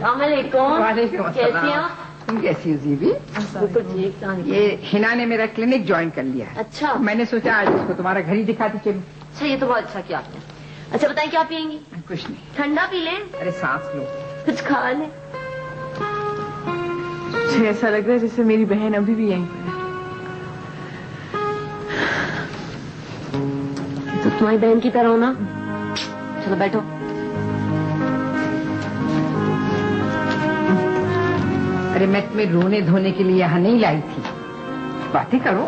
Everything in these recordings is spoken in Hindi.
वालेकुम कैसी हैं? तुम कैसी हो जीबी? बिल्कुल ठीक। ये हिना ने मेरा क्लिनिक ज्वाइन कर लिया है। अच्छा। तो मैंने सोचा आज उसको तुम्हारा घर ही दिखाती चलूं। अच्छा, ये तो बहुत अच्छा किया आपने। अच्छा बताएं क्या पियेंगी? कुछ नहीं। ठंडा पी लें? अरे सांस लो। कुछ खा लें? मुझे ऐसा लग रहा है जैसे मेरी बहन अभी भी यहीं पर है। तो तुम्हारी बहन की तरह हो ना। चलो बैठो। अरे मैं तुम्हें रोने धोने के लिए यहाँ नहीं लाई थी, बातें करो।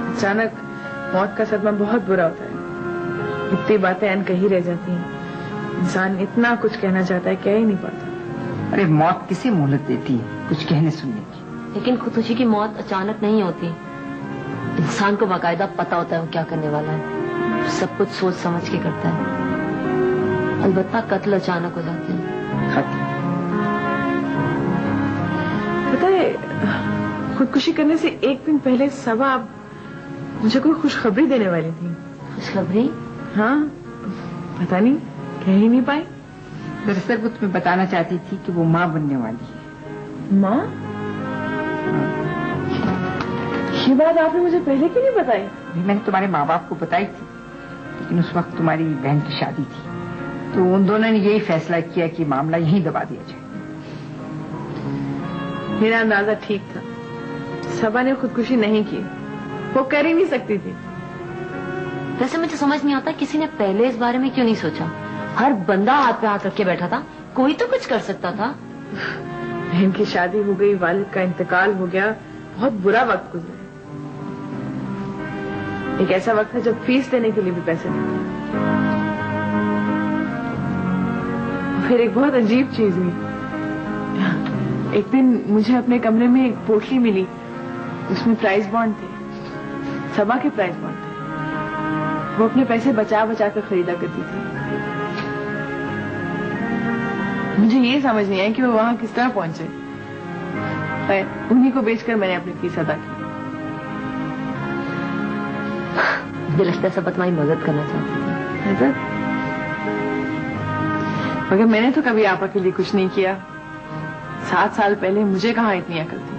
अचानक मौत का सदमा बहुत बुरा होता है। इतनी बातें अनकही रह जाती हैं। इंसान इतना कुछ कहना चाहता है, कह ही नहीं पाता। अरे मौत किसे मोहलत देती है कुछ कहने सुनने की। लेकिन खुदकुशी की मौत अचानक नहीं होती। इंसान को बाकायदा पता होता है वो क्या करने वाला है। सब कुछ सोच समझ के करता है। अलबत्ता कत्ल अचानक हो जाते हैं। पता है, खुदकुशी करने से एक दिन पहले सबा मुझे कोई खुशखबरी देने वाली थी। खुशखबरी? हाँ, पता नहीं, कह ही नहीं पाई। दरअसल वो तुम्हें बताना चाहती थी कि वो माँ बनने वाली है। माँ? ये बात आपने मुझे पहले क्यों नहीं बताई? मैंने तुम्हारे माँ बाप को बताई थी, लेकिन उस वक्त तुम्हारी बहन की शादी थी, तो उन दोनों ने यही फैसला किया कि मामला यहीं दबा दिया जाए। मेरा अंदाजा ठीक था। सबा ने खुदकुशी नहीं की, वो कर ही नहीं सकती थी। वैसे मुझे समझ नहीं आता किसी ने पहले इस बारे में क्यों नहीं सोचा। हर बंदा हाथ पे हाथ रख के बैठा था, कोई तो कुछ कर सकता था। बहन की शादी हो गई, वालिद का इंतकाल हो गया, बहुत बुरा वक्त गुजरा। एक ऐसा वक्त है जब फीस देने के लिए भी पैसे नहीं थे। फिर एक बहुत अजीब चीज हुई। एक दिन मुझे अपने कमरे में एक पोटली मिली, उसमें प्राइस बॉन्ड थे, सबा के प्राइस बॉन्ड थे। वो अपने पैसे बचा बचा कर खरीदा करती थी। मुझे ये समझ नहीं आया कि वो वहां किस तरह पहुंचे, पर उन्हीं को बेचकर मैंने अपनी फीस अदा की। मुझे लगता है सब तुम्हारी मदद करना चाहती थी। मदद? मगर मैंने तो कभी आपा के लिए कुछ नहीं किया। 7 साल पहले मुझे कहाँ इतनी अकल थी।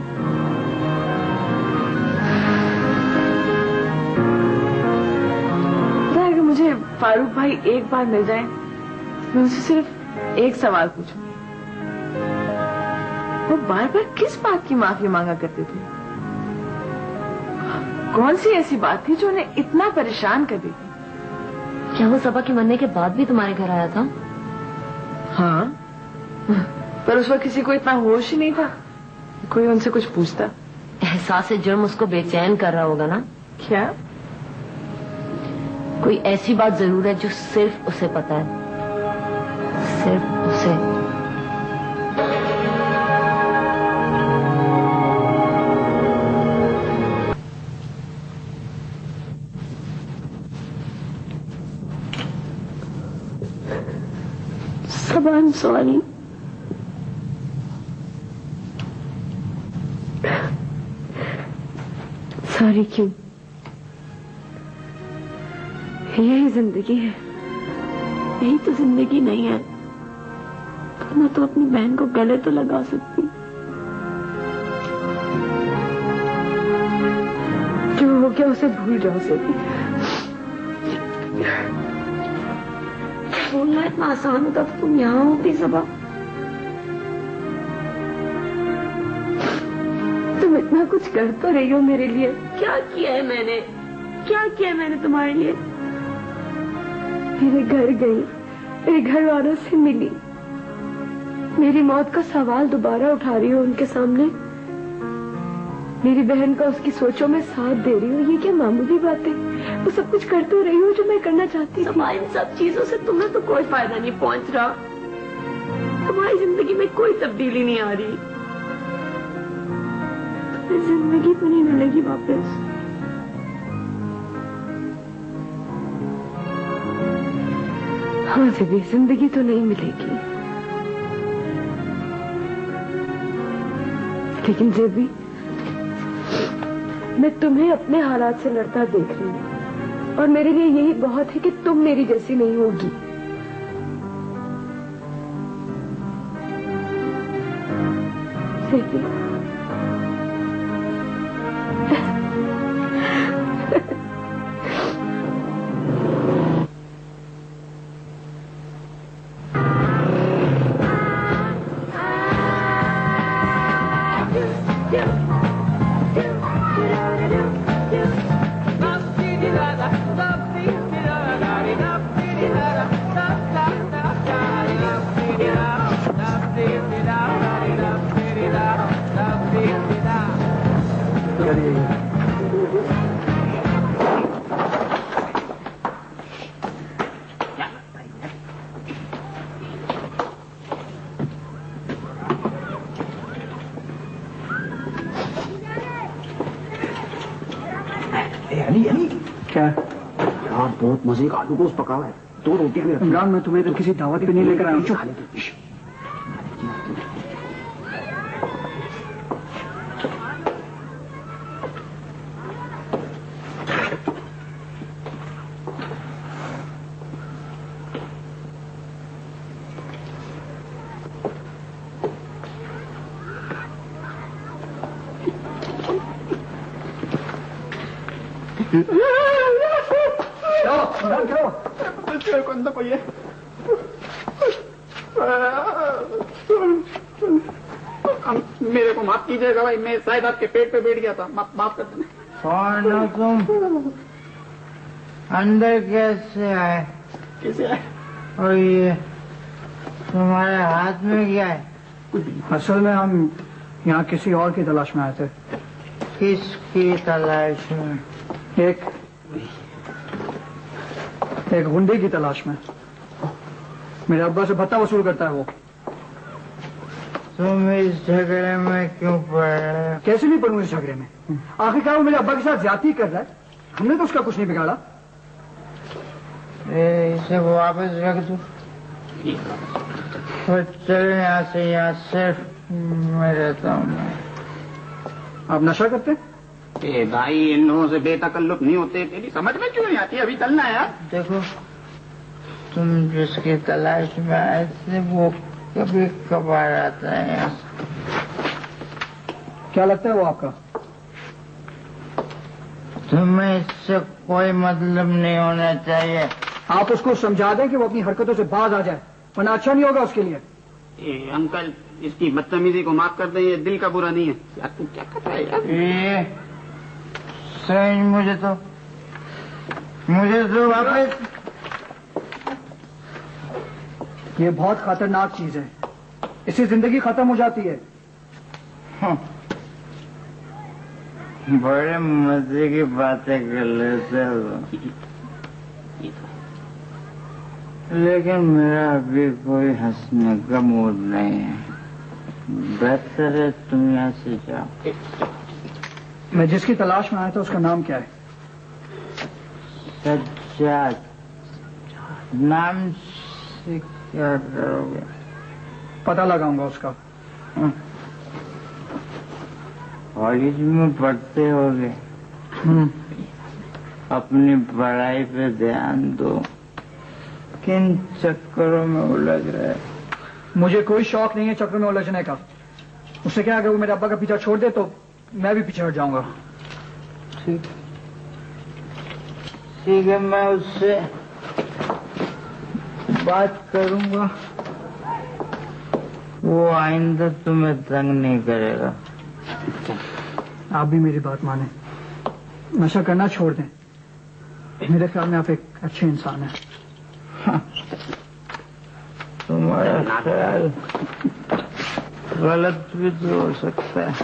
अगर मुझे फारूक भाई एक बार मिल जाए, मैं उनसे सिर्फ एक सवाल पूछूंगी। वो बार बार किस बात की माफी मांगा करते थे? कौन सी ऐसी बात थी जो उन्हें इतना परेशान कर दी थी? क्या वो सबा के मरने के बाद भी तुम्हारे घर आया था? हाँ, पर उस वक्त किसी को इतना होश ही नहीं था कोई उनसे कुछ पूछता। एहसास जुर्म उसको बेचैन कर रहा होगा ना? क्या? कोई ऐसी बात जरूर है जो सिर्फ उसे पता है, सिर्फ उसे। सबा, आई एम सॉरी। सॉरी क्यों? यही जिंदगी है। यही तो जिंदगी नहीं है। मैं तो अपनी बहन को गले तो लगा सकती। जो हो गया उसे भूल जाओ सभी। बोलना इतना आसान होता तो तुम यहाँ होती सबा। तुम इतना कुछ कर तो रही हो मेरे लिए। क्या किया है मैंने? क्या किया है मैंने तुम्हारे लिए? मेरे घर गई, मेरे घर वालों से मिली, मेरी मौत का सवाल दोबारा उठा रही हो उनके सामने। मेरी बहन का उसकी सोचों में साथ दे रही हो। ये क्या मामूली बात है? वो सब कुछ कर तो रही हो जो मैं करना चाहती थी। इन सब चीजों से तुम्हें तो कोई फायदा नहीं पहुंच रहा। तुम्हारी जिंदगी में कोई तब्दीली नहीं आ रही। तुम्हें जिंदगी तो नहीं मिलेगी वापस। हाँ भी जिंदगी तो नहीं मिलेगी, लेकिन जेबी मैं तुम्हें अपने हालात से लड़ता देख रही हूँ और मेरे लिए यही बहुत है कि तुम मेरी जैसी नहीं होगी। बेबी। क्या यार, बहुत मजे का आलू गोश्त पका हुआ है, 2 रोटी भी। इमरान, मैं तुम्हें तो किसी दावत पे नहीं लेकर आया हूँ। अंदर कोई है? मेरे को माफ कीजिएगा भाई, मैं शायद आपके पेट पे बैठ गया था, माफ कर देना। कौन हो तुम? अंदर कैसे आए? कैसे आए? और ये तुम्हारे हाथ में क्या है? असल में हम यहाँ किसी और की तलाश में आए थे। किसकी तलाश में? एक गुंडे की तलाश में। मेरे अब्बा से भत्ता वसूल करता है वो। तुम इस झगड़े में क्यों पड़ रहे हो? कैसे नहीं पढ़ूं इस झगड़े में? आखिरकार वो मेरे अब्बा के साथ ज्यादती कर रहा है, हमने तो उसका कुछ नहीं बिगाड़ा। इसे वापस रख दो। तो चल यहाँ से, यहाँ सिर्फ मैं रहता हूँ। आप नशा करते? ए भाई, इन लोगों से बेतकल्लुफ नहीं होते, तेरी समझ में क्यों नहीं आती? अभी चलना है यार। देखो, तुम जिसकी तलाश में आए थे वो कभी कभार आता है यहाँ। क्या लगता है वो आपका? तुम्हें इससे कोई मतलब नहीं होना चाहिए। आप उसको समझा दें कि वो अपनी हरकतों से बाज आ जाए, वरना अच्छा नहीं होगा उसके लिए। अंकल, इसकी बदतमीजी को माफ कर दें, ये दिल का बुरा नहीं है। यार तू क्या कर रहा है यार? ये सही, मुझे तो वापस। ये बहुत खतरनाक चीज है, इससे जिंदगी खत्म हो जाती है। बड़े मजे की बातें कर लेते हो, लेकिन मेरा अभी कोई हंसने का मूड नहीं है। बेहतर है तुम यहाँ से जाओ। मैं जिसकी तलाश में आया था उसका नाम क्या है? सज्जाद। नाम से क्या करोगे? पता लगाऊंगा उसका। कॉलेज में पढ़ते होगे। अपनी पढ़ाई पे ध्यान दो। किन चक्करों में उलझ रहे? मुझे कोई शौक नहीं है चक्कर में उलझने का। उससे क्या, अगर वो मेरे अब्बा का पीछा छोड़ दे तो मैं भी पीछे हट जाऊंगा। ठीक है, मैं उससे बात करूंगा। वो आइंदा तुम्हें तंग नहीं करेगा। आप भी मेरी बात माने, नशा करना छोड़ दें। मेरे ख्याल में आप एक अच्छे इंसान हैं। तुम्हारा ख्याल गलत भी तो हो सकता है।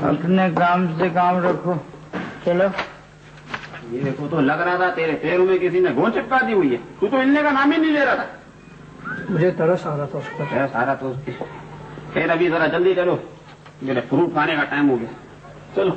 अपने काम से काम रखो। चलो। ये देखो, तो लग रहा था तेरे पैरों में किसी ने गोंद चिपका दी हुई है। तू तो हिलने का नाम ही नहीं ले रहा था। मुझे तरस आ रहा था उसका। सारा तो उसकी। फिर अभी जरा जल्दी चलो, मेरे फ्रूट खाने का टाइम हो गया। चलो।